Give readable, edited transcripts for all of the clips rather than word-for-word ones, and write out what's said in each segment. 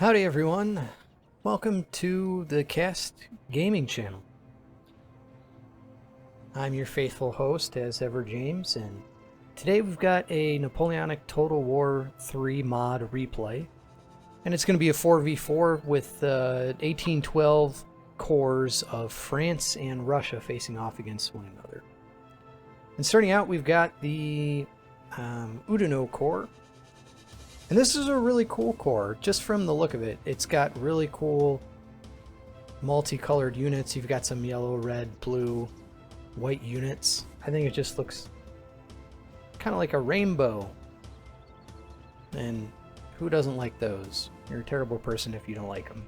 Howdy everyone, welcome to the Cast Gaming Channel. I'm your faithful host as ever, James, and today we've got a Napoleonic Total War 3 mod replay, and it's going to be a 4v4 with 1812 corps of France and Russia facing off against one another. And starting out, we've got the Oudinot Corps. And this is a really cool corps, just from the look of it. It's got really cool multicolored units. You've got some yellow, red, blue, white units. I think it just looks kind of like a rainbow. And who doesn't like those? You're a terrible person if you don't like them.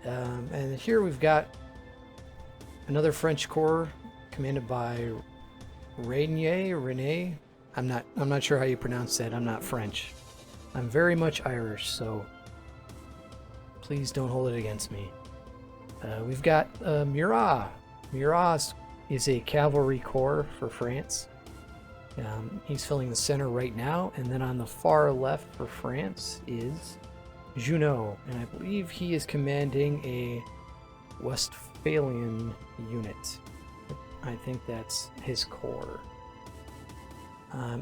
And here we've got another French corps commanded by Rene. I'm not sure how you pronounce that. I'm not French. I'm very much Irish, so please don't hold it against me. We've got Murat. Murat is a cavalry corps for France. He's filling the center right now, and then on the far left for France is Junot, and I believe he is commanding a Westphalian unit. I think that's his corps.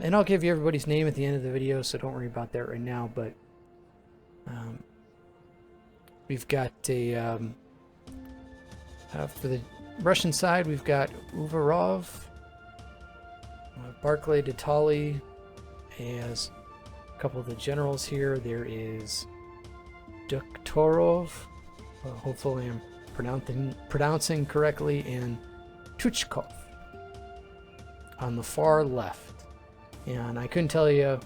And I'll give you everybody's name at the end of the video, so don't worry about that right now, but we've got a, for the Russian side, we've got Uvarov, Barclay de Tolly as a couple of the generals here. There is Doktorov, hopefully I'm pronouncing correctly, and Tuchkov on the far left. And I couldn't tell you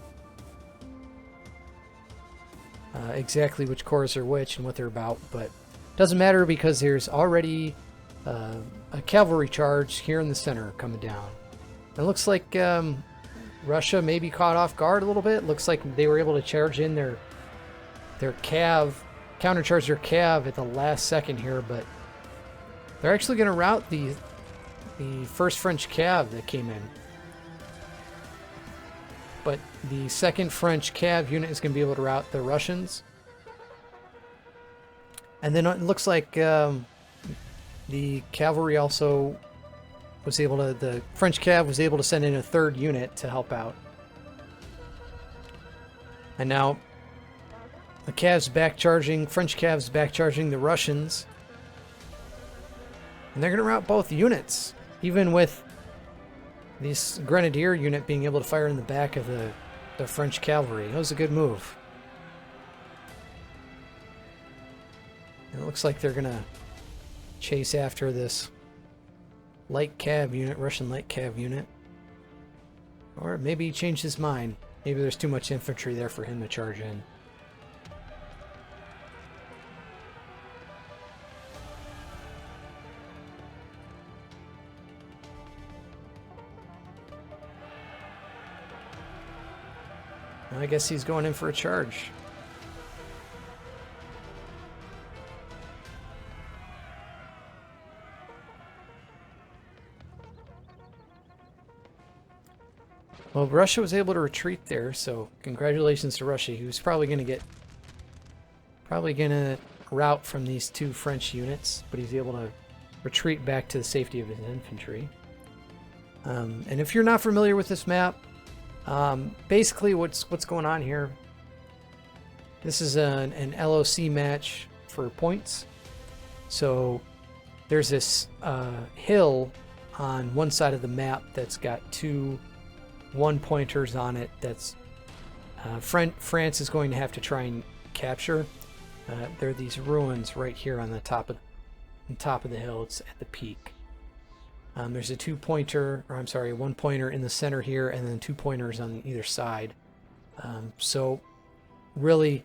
exactly which corps are which and what they're about, but it doesn't matter because there's already a cavalry charge here in the center coming down. It looks like Russia may be caught off guard a little bit. Looks like they were able to charge in their cav, countercharge their cav at the last second here, but they're actually going to rout the first French cav that came in. But the second French cav unit is going to be able to rout the Russians. And then it looks like the cavalry also was able to, the French cav was able to send in a third unit to help out. And now the cav's back charging, French cav's back charging the Russians. And they're going to rout both units, even with this grenadier unit being able to fire in the back of the French cavalry. That was a good move. And it looks like they're gonna chase after this light cav unit, Russian light cav unit. Or maybe he changed his mind. Maybe there's too much infantry there for him to charge in. I guess he's going in for a charge. Well, Russia was able to retreat there, so congratulations to Russia. He was probably going to rout from these two French units, but he's able to retreat back to the safety of his infantry. And if you're not familiar with this map, basically what's going on here, this is an LOC match for points. So there's this hill on one side of the map that's got two one-pointers on it that's France is going to have to try and capture. There are these ruins right here on the top of the hill. It's at the peak. There's a one-pointer in the center here, and then 2 pointers on either side. So really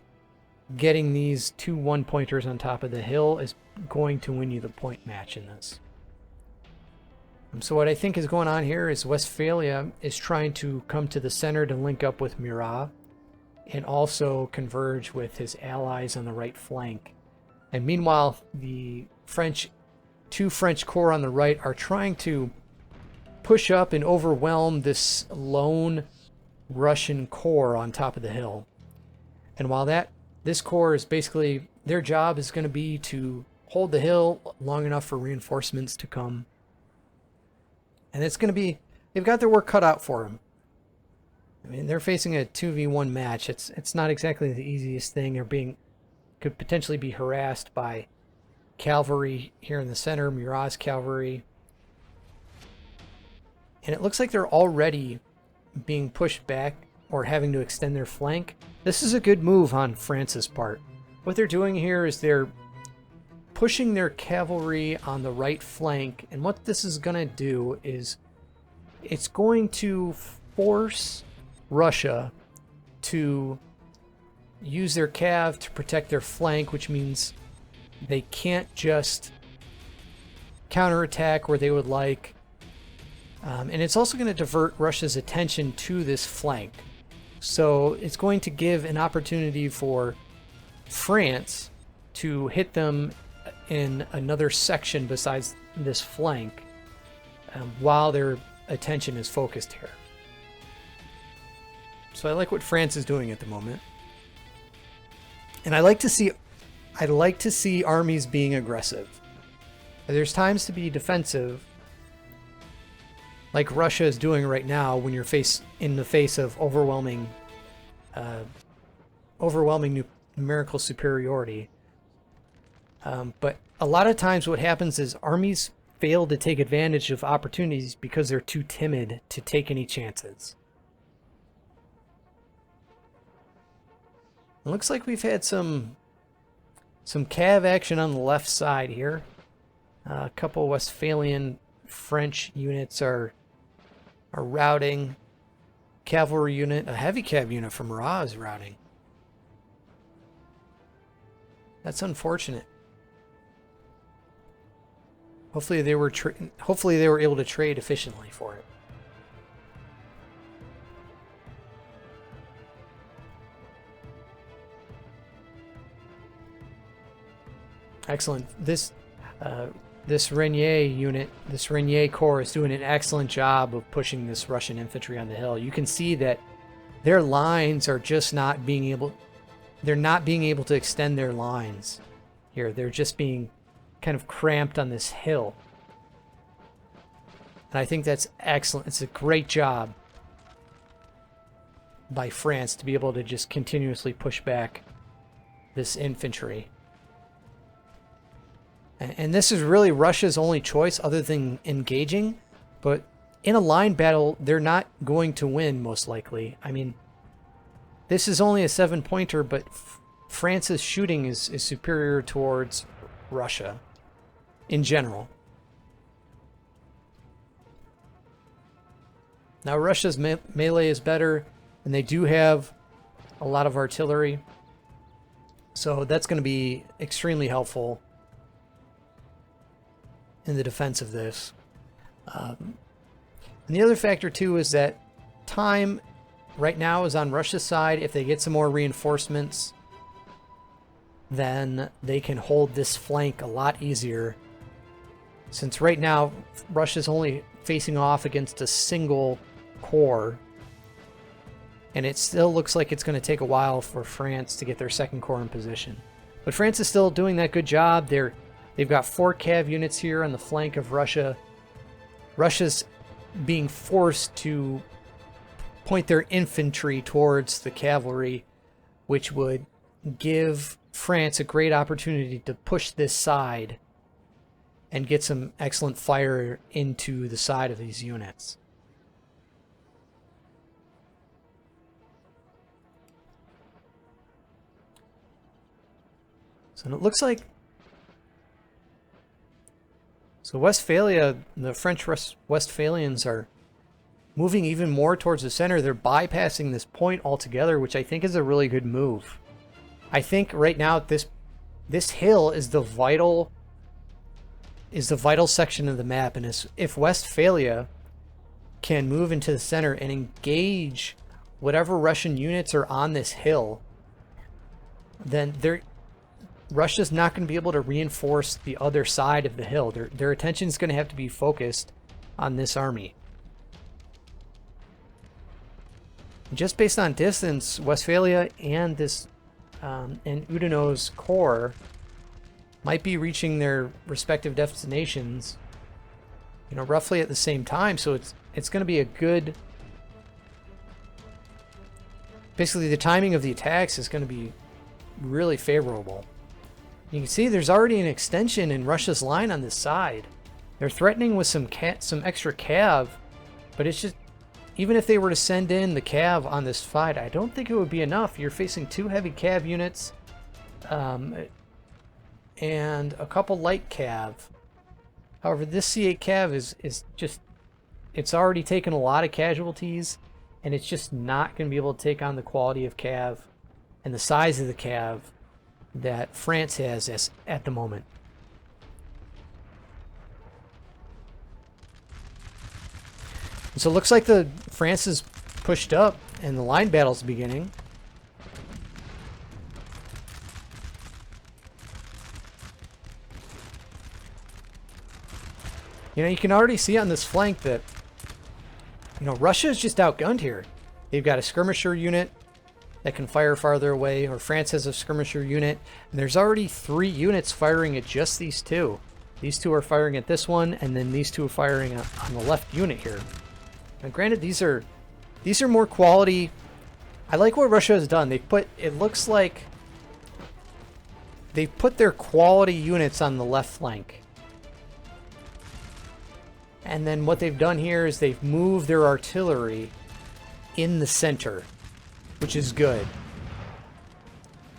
getting these 2 one-pointers on top of the hill is going to win you the point match in this. So what I think is going on here is Westphalia is trying to come to the center to link up with Murat and also converge with his allies on the right flank. And meanwhile, the two French corps on the right are trying to push up and overwhelm this lone Russian corps on top of the hill. And while this corps is basically, their job is going to be to hold the hill long enough for reinforcements to come. And it's going to be, they've got their work cut out for them. I mean, they're facing a 2v1 match. It's not exactly the easiest thing. They're could potentially be harassed by cavalry here in the center, Murat's cavalry. And it looks like they're already being pushed back or having to extend their flank. This is a good move on France's part. What they're doing here is they're pushing their cavalry on the right flank, and what this is going to do is it's going to force Russia to use their cav to protect their flank, which means they can't just counterattack where they would like. And it's also going to divert Russia's attention to this flank. So it's going to give an opportunity for France to hit them in another section besides this flank while their attention is focused here. So I like what France is doing at the moment. And I like to see armies being aggressive. There's times to be defensive, like Russia is doing right now when you're in the face of overwhelming numerical superiority. But a lot of times what happens is armies fail to take advantage of opportunities because they're too timid to take any chances. It looks like we've had some cav action on the left side here. A couple Westphalian French units are routing. Cavalry unit, a heavy cav unit from Ra is routing. That's unfortunate. Hopefully they were able to trade efficiently for it. Excellent. This Renier unit, this Renier Corps is doing an excellent job of pushing this Russian infantry on the hill. You can see that their lines are just not being able, they're not being able to extend their lines here. They're just being kind of cramped on this hill. And I think that's excellent. It's a great job by France to be able to just continuously push back this infantry. And this is really Russia's only choice other than engaging. But in a line battle, they're not going to win, most likely. I mean, this is only a 7-pointer, but France's shooting is superior towards Russia in general. Now, Russia's melee is better, and they do have a lot of artillery. So that's going to be extremely helpful in the defense of this. And the other factor too is that time right now is on Russia's side. If they get some more reinforcements, then they can hold this flank a lot easier. Since right now Russia's only facing off against a single corps, and it still looks like it's going to take a while for France to get their second corps in position. But France is still doing that good job. They've got 4 cav units here on the flank of Russia. Russia's being forced to point their infantry towards the cavalry, which would give France a great opportunity to push this side and get some excellent fire into the side of these units. So it looks like Westphalia, the French Westphalians are moving even more towards the center. They're bypassing this point altogether, which I think is a really good move. I think right now this hill is the vital section of the map, and if Westphalia can move into the center and engage whatever Russian units are on this hill, then Russia's not going to be able to reinforce the other side of the hill. Their attention is going to have to be focused on this army. Just based on distance, Westphalia and this and Udino's corps might be reaching their respective destinations, you know, roughly at the same time. So it's going to be a good. Basically, the timing of the attacks is going to be really favorable. You can see there's already an extension in Russia's line on this side. They're threatening with some extra cav, but it's just, even if they were to send in the cav on this fight, I don't think it would be enough. You're facing 2 heavy cav units, and a couple light cav. However, this C8 cav is just, it's already taken a lot of casualties, and it's just not going to be able to take on the quality of cav and the size of the cav that France has at the moment. So it looks like France is pushed up and the line battle's beginning. You know, you can already see on this flank that, you know, Russia is just outgunned here. They've got a skirmisher unit that can fire farther away, or France has a skirmisher unit, and there's already 3 units firing at just these 2. These 2 are firing at this one, and then these 2 are firing on the left unit here. Now, granted, these are more quality. I like what Russia has done. It looks like they've put their quality units on the left flank. And then what they've done here is they've moved their artillery in the center, which is good.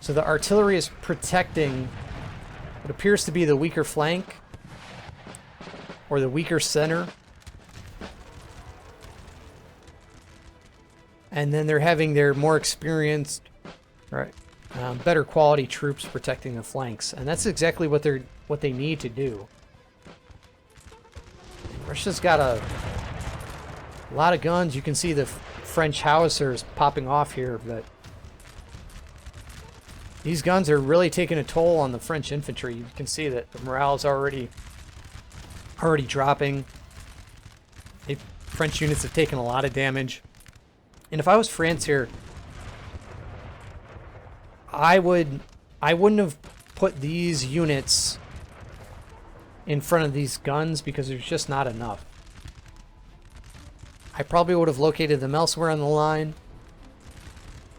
So the artillery is protecting what appears to be the weaker flank, or the weaker center. And then they're having their more experienced, right, better quality troops protecting the flanks, and that's exactly what they need to do. Russia's got a lot of guns. You can see the French howitzers popping off here, but these guns are really taking a toll on the French infantry. You can see that the morale is already dropping. French units have taken a lot of damage. And if I was France here, I wouldn't have put these units in front of these guns because there's just not enough. I probably would have located them elsewhere on the line.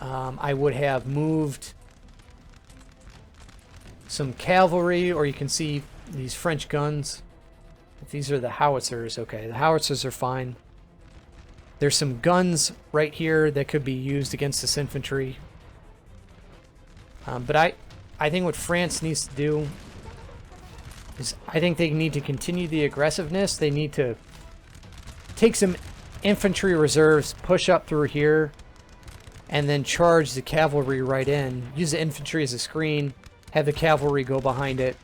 I would have moved some cavalry, or you can see these French guns. If these are the howitzers, okay, the howitzers are fine. There's some guns right here that could be used against this infantry. But I think what France needs to do is, I think they need to continue the aggressiveness. They need to take some infantry reserves, push up through here, and then charge the cavalry right in. Use the infantry as a screen, have the cavalry go behind it,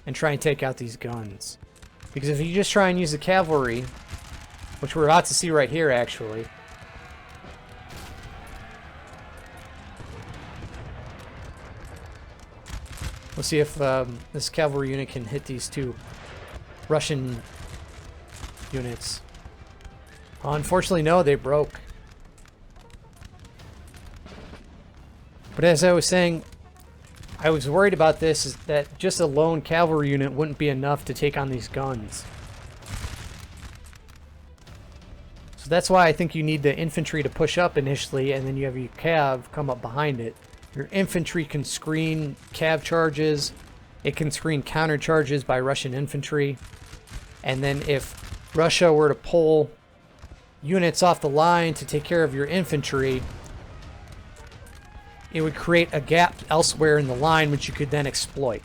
and try and take out these guns. Because if you just try and use the cavalry, which we're about to see right here, actually. We'll see if this cavalry unit can hit these 2 Russian units. Unfortunately, no, they broke. But as I was saying, I was worried about this, is that just a lone cavalry unit wouldn't be enough to take on these guns. So that's why I think you need the infantry to push up initially, and then you have your cav come up behind it. Your infantry can screen cav charges. It can screen counter charges by Russian infantry. And then if Russia were to pull units off the line to take care of your infantry, it would create a gap elsewhere in the line, which you could then exploit.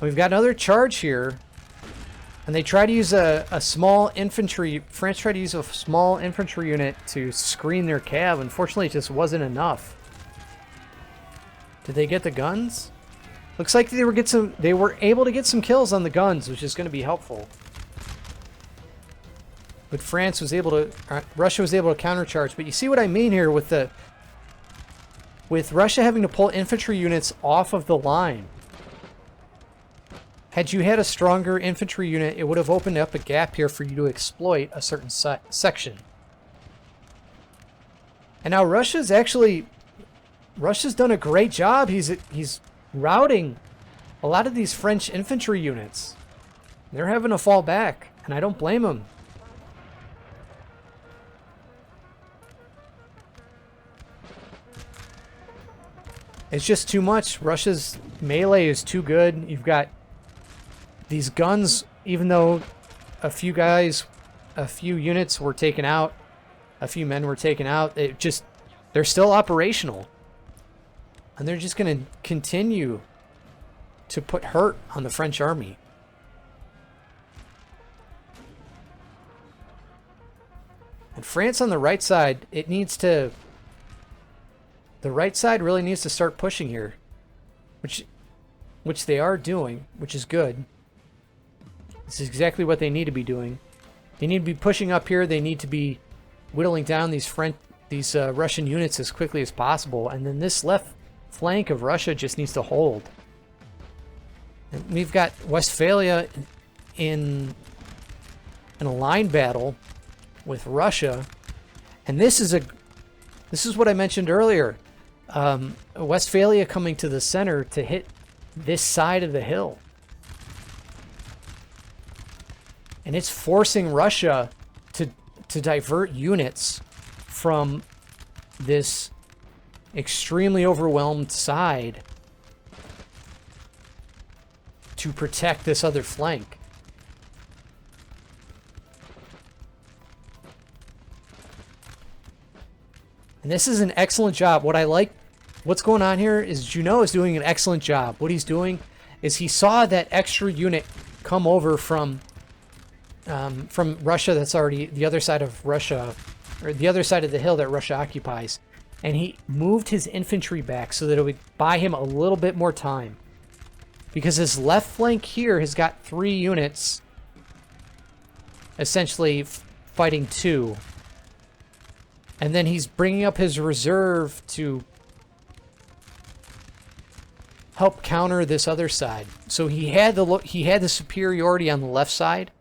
We've got another charge here, and they try to use a small infantry. France tried to use a small infantry unit to screen their cav. Unfortunately, it just wasn't enough. Did they get the guns? Looks like they were able to get some kills on the guns, which is going to be helpful. But France was able to, Russia was able to countercharge. But you see what I mean here with Russia having to pull infantry units off of the line. Had you had a stronger infantry unit, it would have opened up a gap here for you to exploit a certain section. And now Russia's actually Russia's done a great job. He's routing a lot of these French infantry units. They're having to fall back, and I don't blame them. It's just too much. Russia's melee is too good. You've got these guns, even though a few units were taken out, a few men were taken out, they're still operational. And they're just going to continue to put hurt on the French army. And France on the right side, the right side really needs to start pushing here, which they are doing, which is good. This is exactly what they need to be doing. They need to be pushing up here. They need to be whittling down these Russian units as quickly as possible. And then this left flank of Russia just needs to hold. And we've got Westphalia in a line battle with Russia, and this is what I mentioned earlier. Westphalia coming to the center to hit this side of the hill, and it's forcing Russia to divert units from this extremely overwhelmed side to protect this other flank. And this is an excellent job. What I like, what's going on here is Junot is doing an excellent job. What he's doing is he saw that extra unit come over from Russia that's already the other side of Russia, or the other side of the hill that Russia occupies. And he moved his infantry back so that it would buy him a little bit more time. Because his left flank here has got 3 units essentially fighting 2. And then he's bringing up his reserve to help counter this other side. So he had the superiority on the left side,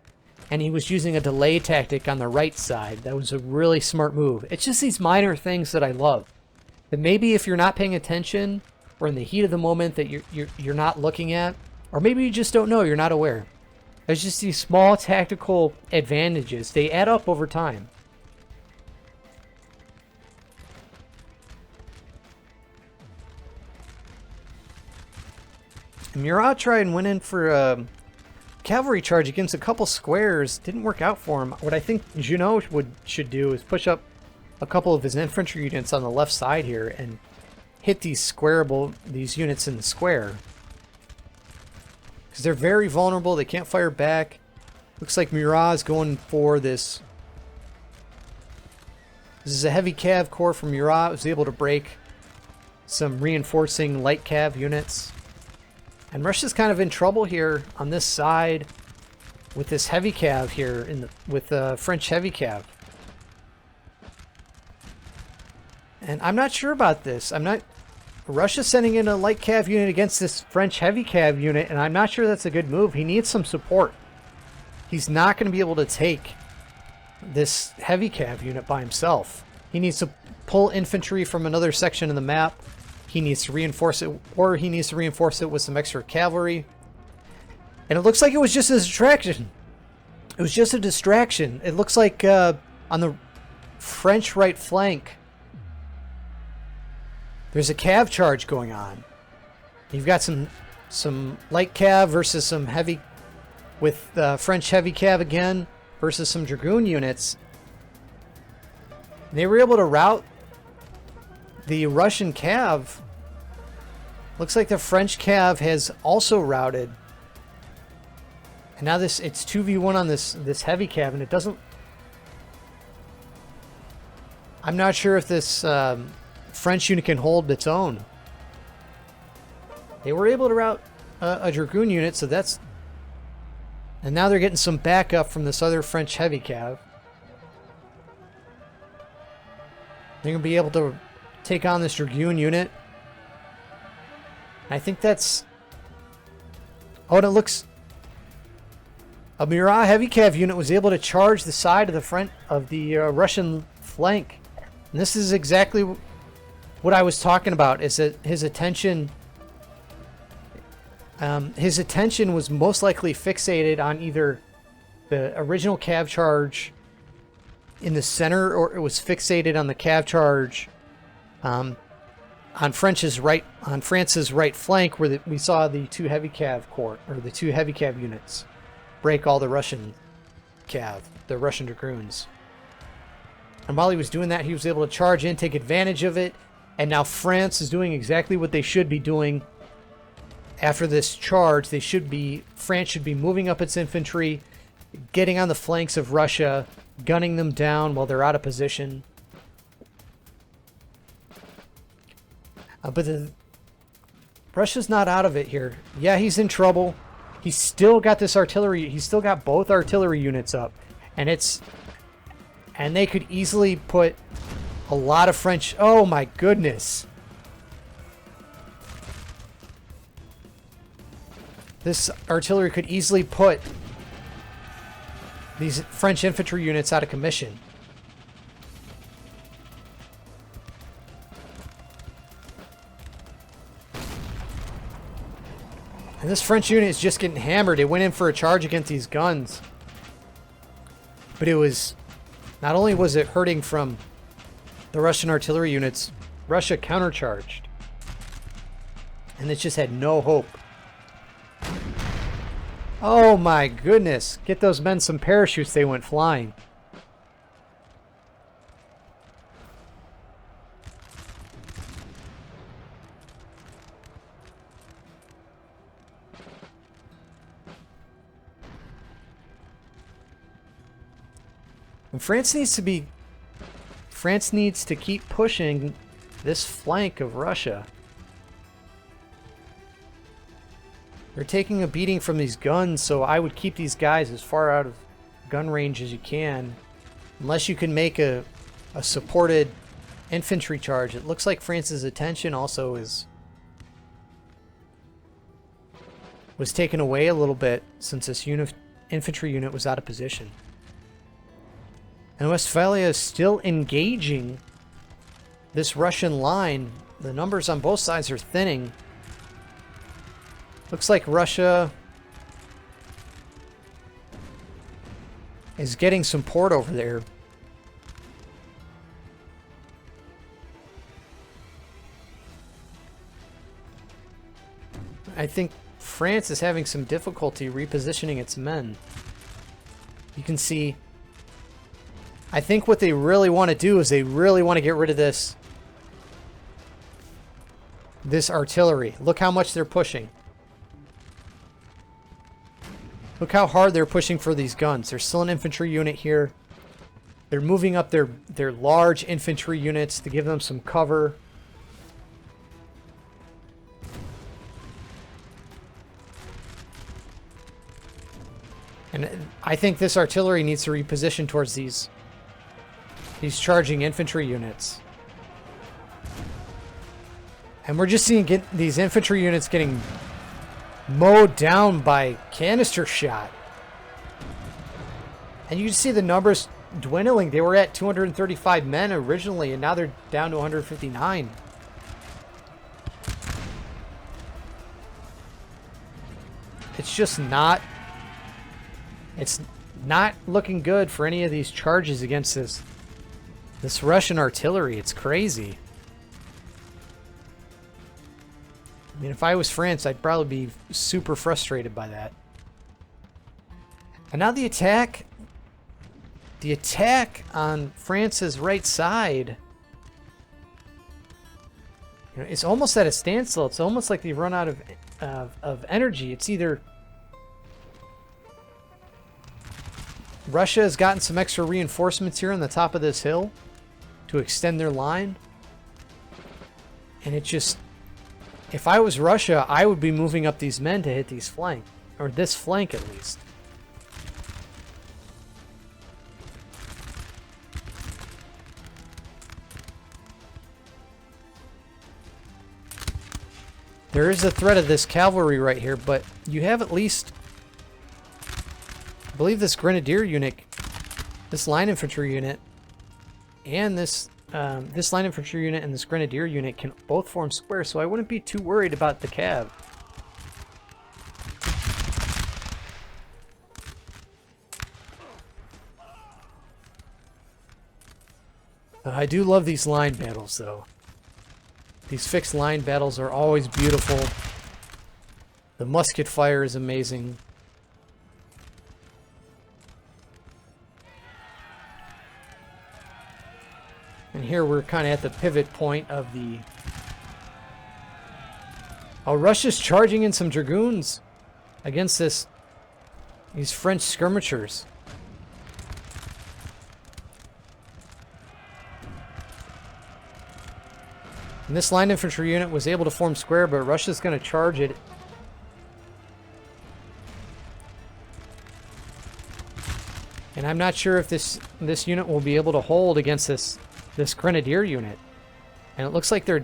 and he was using a delay tactic on the right side. That was a really smart move. It's just these minor things that I love. That maybe if you're not paying attention, or in the heat of the moment that you're not looking at, or maybe you just don't know, you're not aware. There's just these small tactical advantages. They add up over time. Murat tried and went in for a cavalry charge against a couple squares. Didn't work out for him. What I think Junot should do is push up a couple of his infantry units on the left side here and hit these units in the square. Because they're very vulnerable. They can't fire back. Looks like Murat is going for this. This is a heavy cav corps from Murat. Was able to break some reinforcing light cav units. And Russia's kind of in trouble here on this side with this heavy cav here with French heavy cav. And I'm not sure about this. Russia's sending in a light cav unit against this French heavy cav unit, and I'm not sure that's a good move. He needs some support. He's not going to be able to take this heavy cav unit by himself. He needs to pull infantry from another section of the map. He needs to reinforce it, or he needs to reinforce it with some extra cavalry. And it looks like it was just a distraction. It was just a distraction. It looks like on the French right flank, there's a cav charge going on. You've got some light cav versus some heavy, with French heavy cav again versus some dragoon units. And they were able to rout the Russian cav. Looks like the French cav has also routed. And now it's 2v1 on this heavy cav, and it doesn't... I'm not sure if this French unit can hold its own. They were able to rout a dragoon unit, so that's... And now they're getting some backup from this other French heavy cav. They're going to be able to take on this dragoon unit. I think that's... Oh, and it looks... A Murat heavy cav unit was able to charge the side of the front of the Russian flank. And this is exactly what I was talking about is that his attention was most likely fixated on either the original cav charge in the center, or it was fixated on the cav charge on France's right flank, where we saw the two heavy cav units break all the Russian cav, the Russian dragoons. And while he was doing that, he was able to charge in, take advantage of it, and now France is doing exactly what they should be doing. After this charge, France should be moving up its infantry, getting on the flanks of Russia, gunning them down while they're out of position. But Russia's not out of it here. Yeah, he's in trouble. He's still got this artillery. He's still got both artillery units up, and they could easily put a lot of French. Oh my goodness! This artillery could easily put these French infantry units out of commission. And this French unit is just getting hammered. It went in for a charge against these guns. But it was... Not only was it hurting from the Russian artillery units, Russia countercharged. And it just had no hope. Oh my goodness. Get those men some parachutes. They went flying. And France needs to keep pushing this flank of Russia. They're taking a beating from these guns, so I would keep these guys as far out of gun range as you can. Unless you can make a supported infantry charge. It looks like France's attention also was taken away a little bit since this infantry unit was out of position. And Westphalia is still engaging this Russian line. The numbers on both sides are thinning. Looks like Russia is getting support over there. I think France is having some difficulty repositioning its men. You can see... I think what they really want to do is they really want to get rid of this artillery. Look how much they're pushing. Look how hard they're pushing for these guns. There's still an infantry unit here. They're moving up their large infantry units to give them some cover. And I think this artillery needs to reposition towards these charging infantry units. And we're just seeing these infantry units getting mowed down by canister shot. And you can see the numbers dwindling. They were at 235 men originally, and now they're down to 159. It's just not... It's not looking good for any of these charges against this Russian artillery. It's crazy. I mean, if I was France, I'd probably be super frustrated by that. And now the attack on France's right side, you know, it's almost at a standstill. It's almost like they've run out of energy. It's either Russia has gotten some extra reinforcements here on the top of this hill to extend their line. And it just... If I was Russia, I would be moving up these men to hit these flank. Or this flank, at least. There is a threat of this cavalry right here, but you have at least... I believe this grenadier unit, this line infantry unit, and this this line infantry unit and this grenadier unit can both form square, so I wouldn't be too worried about the cav. I do love these line battles, though. These fixed line battles are always beautiful. The musket fire is amazing. And here we're kind of at the pivot point of the... Oh, Russia's charging in some dragoons against these French skirmishers. And this line infantry unit was able to form square, but Russia's going to charge it. And I'm not sure if this unit will be able to hold against this grenadier unit. And it looks like the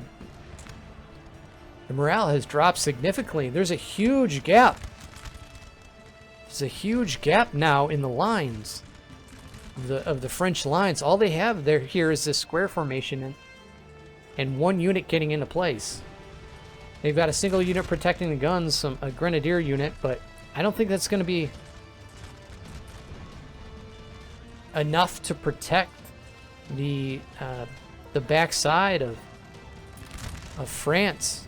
morale has dropped significantly. There's a huge gap. There's a huge gap now in the lines of the French lines. All they have here is this square formation and one unit getting into place. They've got a single unit protecting the guns, a grenadier unit, but I don't think that's going to be enough to protect the backside of France.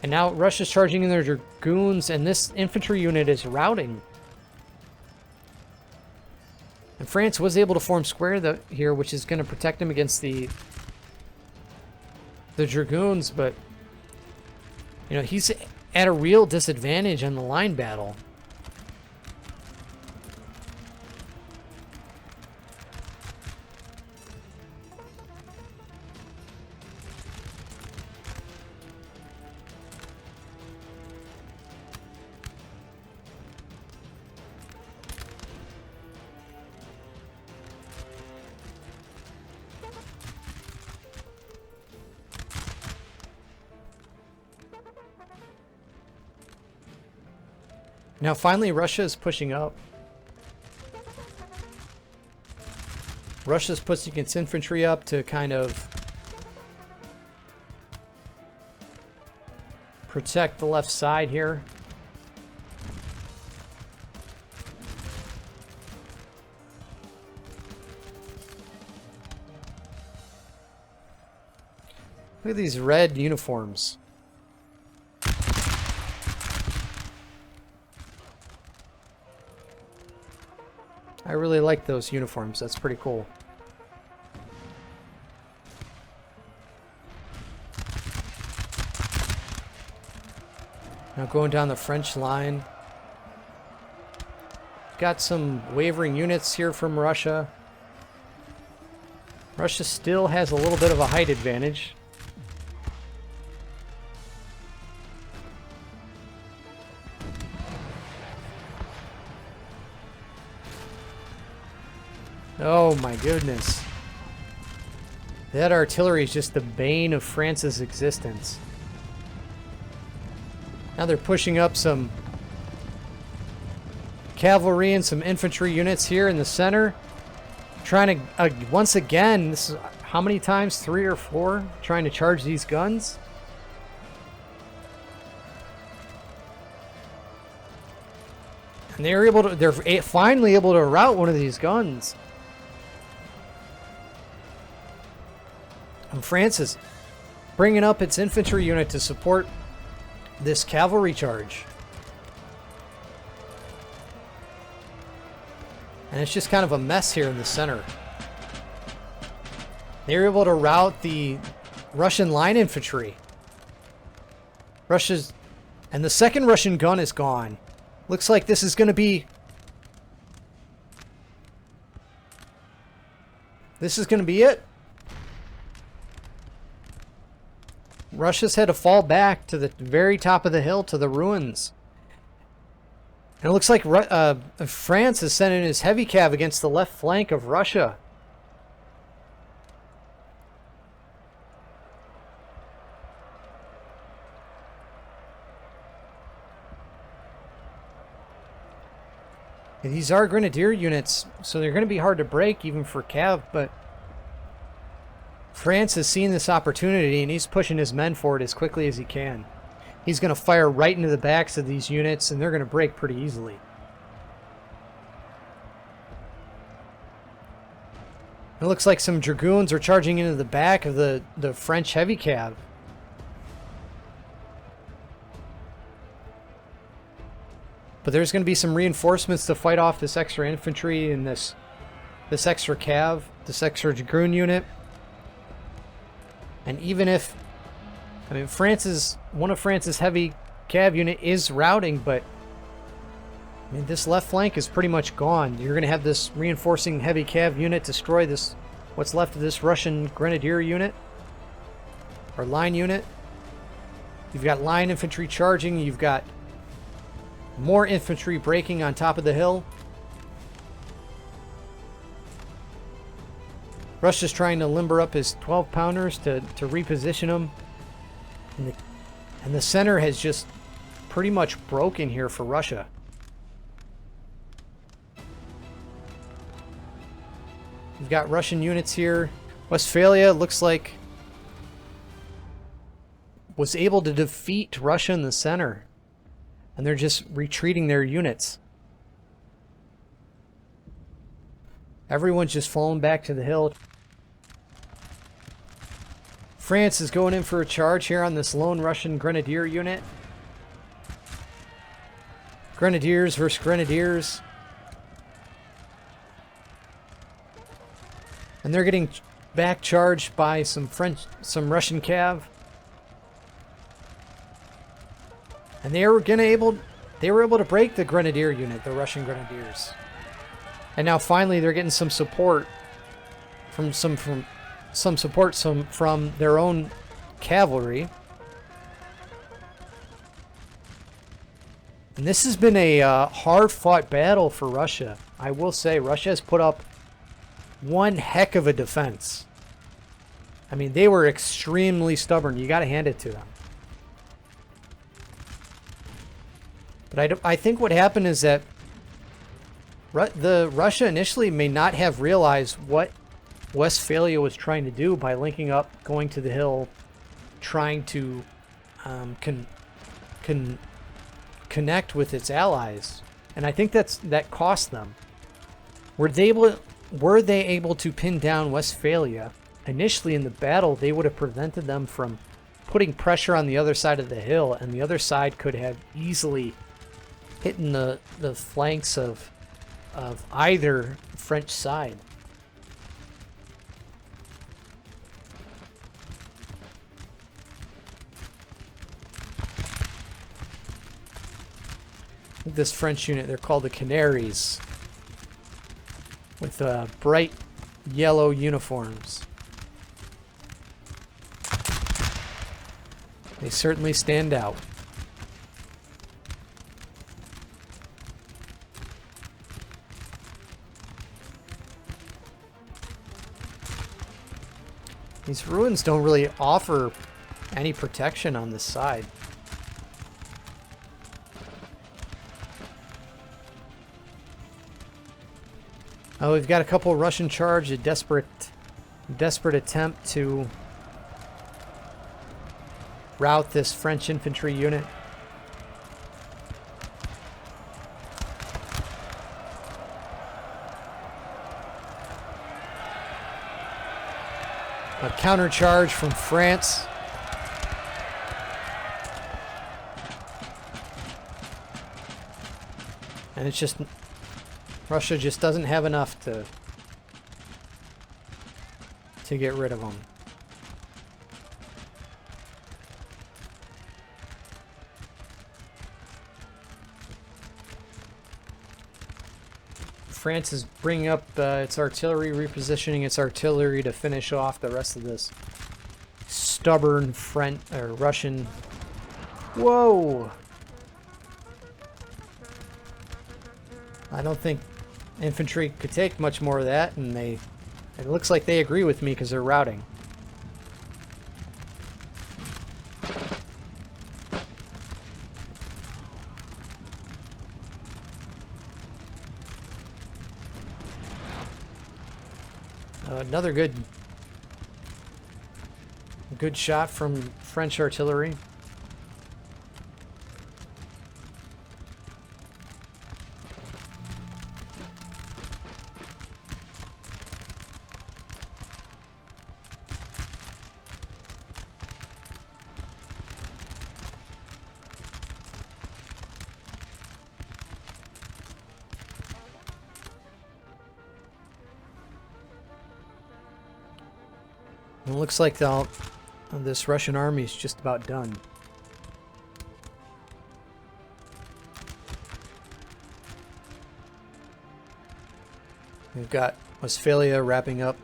And now Russia's charging in their dragoons, and this infantry unit is routing. And France was able to form square here, which is going to protect them against the dragoons, but you know, he's at a real disadvantage on the line battle. Now finally Russia is pushing up. Russia's pushing its infantry up to kind of protect the left side here. Look at these red uniforms. I really like those uniforms. That's pretty cool. Now going down the French line. Got some wavering units here from Russia. Russia still has a little bit of a height advantage. Oh my goodness. That artillery is just the bane of France's existence. Now they're pushing up some cavalry and some infantry units here in the center. Trying to, once again, this is how many times? 3 or 4? Trying to charge these guns. And they're finally able to rout one of these guns. And France is bringing up its infantry unit to support this cavalry charge. And it's just kind of a mess here in the center. They were able to rout the Russian line infantry. And the second Russian gun is gone. Looks like this is going to be... This is going to be it. Russia's had to fall back to the very top of the hill to the ruins. And it looks like France is sending his heavy cav against the left flank of Russia. And these are grenadier units, so they're going to be hard to break even for cav, but France has seen this opportunity and he's pushing his men forward as quickly as he can. He's going to fire right into the backs of these units and they're going to break pretty easily. It looks like some dragoons are charging into the back of the French heavy cav. But there's going to be some reinforcements to fight off this extra infantry and this extra cav, this extra dragoon unit. And even if, I mean, one of France's heavy cav unit is routing, but I mean, this left flank is pretty much gone. You're going to have this reinforcing heavy cav unit destroy this, what's left of this Russian grenadier unit or line unit. You've got line infantry charging. You've got more infantry breaking on top of the hill. Russia's trying to limber up his 12-pounders to reposition them. And the center has just pretty much broken here for Russia. We've got Russian units here. Westphalia looks like was able to defeat Russia in the center. And they're just retreating their units. Everyone's just falling back to the hill. France is going in for a charge here on this lone Russian grenadier unit. Grenadiers versus grenadiers. And they're getting back charged by some Russian cav. And they were able to break the grenadier unit, the Russian grenadiers. And now finally they're getting some support from their own cavalry. And this has been a hard-fought battle for Russia. I will say Russia has put up one heck of a defense. I mean, they were extremely stubborn. You got to hand it to them. But I think what happened is that Russia initially may not have realized what Westphalia was trying to do by linking up, going to the hill, trying to connect with its allies. And I think that cost them. Were they able to pin down Westphalia initially in the battle, they would have prevented them from putting pressure on the other side of the hill, and the other side could have easily hitten the flanks of either French side. This French unit, they're called the Canaries, with bright yellow uniforms. They certainly stand out. These ruins don't really offer any protection on this side. Oh, we've got a couple Russian charge, a desperate attempt to rout this French infantry unit. A countercharge from France. And it's just, Russia just doesn't have enough to get rid of them. France is bringing up its artillery, repositioning its artillery to finish off the rest of this stubborn Russian. Whoa! I don't think infantry could take much more of that, and it looks like they agree with me because they're routing. Another good Good shot from French artillery. It looks like this Russian army is just about done. We've got Westphalia wrapping up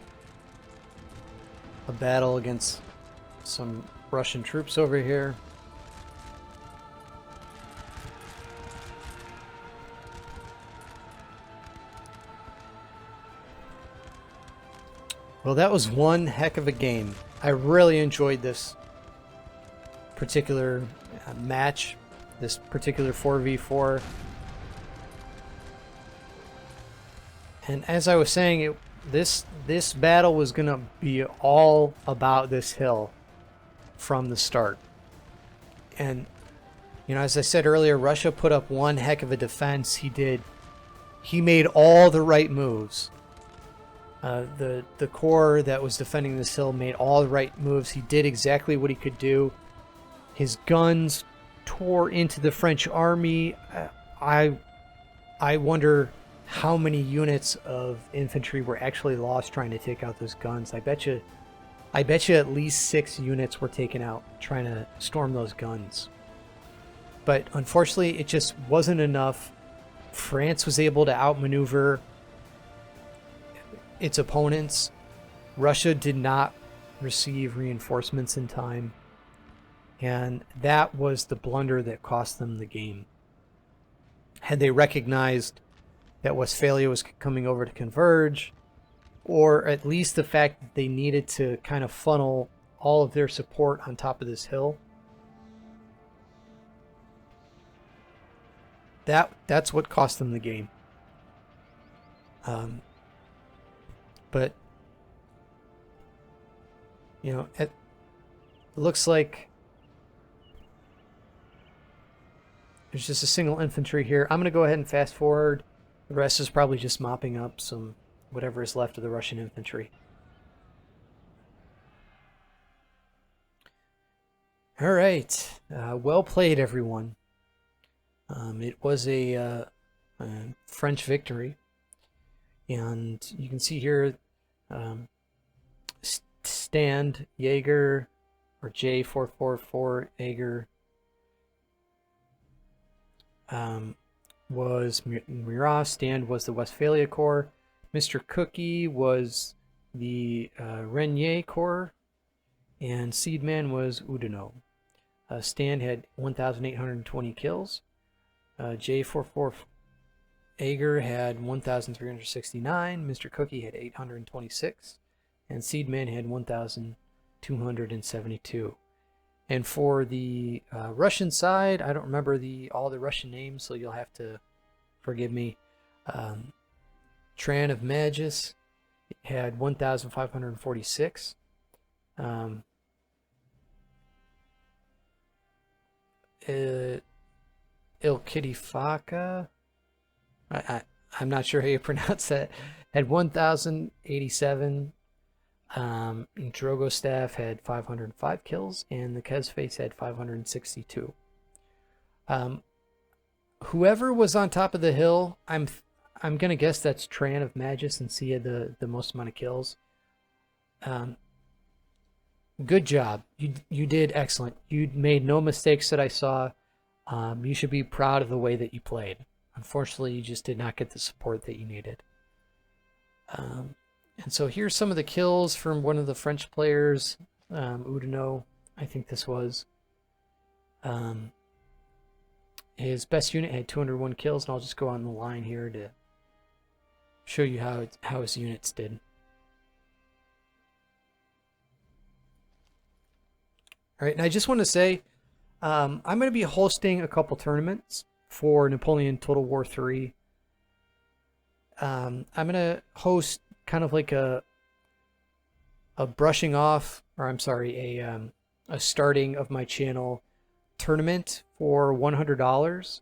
a battle against some Russian troops over here. Well, that was one heck of a game. I really enjoyed this particular match, this particular 4v4. And as I was saying, this battle was going to be all about this hill from the start. And, you know, as I said earlier, Russia put up one heck of a defense. He made all the right moves. The corps that was defending this hill made all the right moves. He did exactly what he could do. His guns tore into the French army. I wonder how many units of infantry were actually lost trying to take out those guns. I bet you at least 6 units were taken out trying to storm those guns. But unfortunately, it just wasn't enough. France was able to outmaneuver its opponents. Russia did not receive reinforcements in time, and that was the blunder that cost them the game. Had they recognized that Westphalia was coming over to converge, or at least the fact that they needed to kind of funnel all of their support on top of this hill, that's what cost them the game. But, you know, it looks like there's just a single infantry here. I'm going to go ahead and fast forward. The rest is probably just mopping up some whatever is left of the Russian infantry. All right. Well played, everyone. It was a French victory. And you can see here, Stand Jaeger, or J444 Jaeger, was Murat. Stand was the Westphalia Corps. Mr. Cookie was the Renier Corps. And Seedman was Oudinot. Stand had 1,820 kills. J44 Ager had 1,369, Mr. Cookie had 826, and Seedman had 1,272. And for the Russian side, I don't remember all the Russian names, so you'll have to forgive me. Tran of Magus had 1,546. Ilkitifaka, I'm not sure how you pronounce that, had 1,087. Drogostaff had 505 kills, and the Kezface had 562. Whoever was on top of the hill, I'm gonna guess that's Tran of Magus, and he had the most amount of kills. Good job. You did excellent. You made no mistakes that I saw. You should be proud of the way that you played. Unfortunately, you just did not get the support that you needed. And so here's some of the kills from one of the French players, Oudinot, I think this was. His best unit had 201 kills, and I'll just go on the line here to show you how his units did. All right, and I just want to say, I'm going to be hosting a couple tournaments for Napoleon Total War 3. I'm going to host kind of like a brushing off or I'm sorry, a starting of my channel tournament for $100.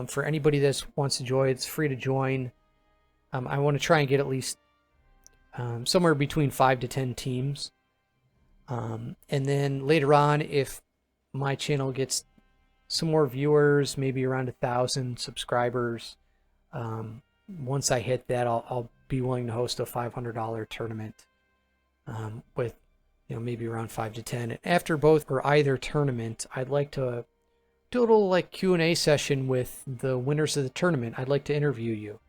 For anybody that wants to join, it's free to join. I want to try and get at least somewhere between 5 to 10 teams. And then later on, if my channel gets some more viewers, maybe around 1,000 subscribers, once I hit that, I'll be willing to host a $500 tournament with, maybe around 5 to 10. And after both or either tournament, I'd like to do a little like Q&A session with the winners of the tournament. I'd like to interview you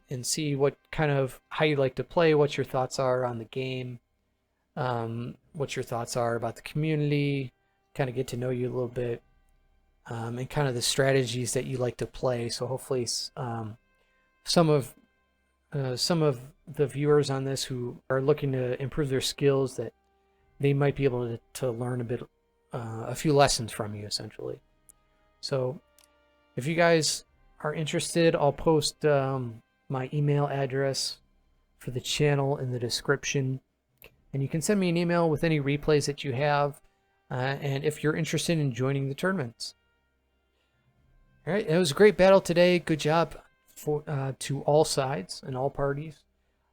and see how you like to play, what your thoughts are on the game, what your thoughts are about the community, kind of get to know you a little bit, and kind of the strategies that you like to play. So hopefully some of the viewers on this who are looking to improve their skills, that they might be able to learn a few lessons from you, essentially. So if you guys are interested, I'll post my email address for the channel in the description, and you can send me an email with any replays that you have, and if you're interested in joining the tournaments. All right, it was a great battle today. Good job to all sides and all parties,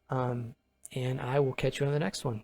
and I will catch you on the next one.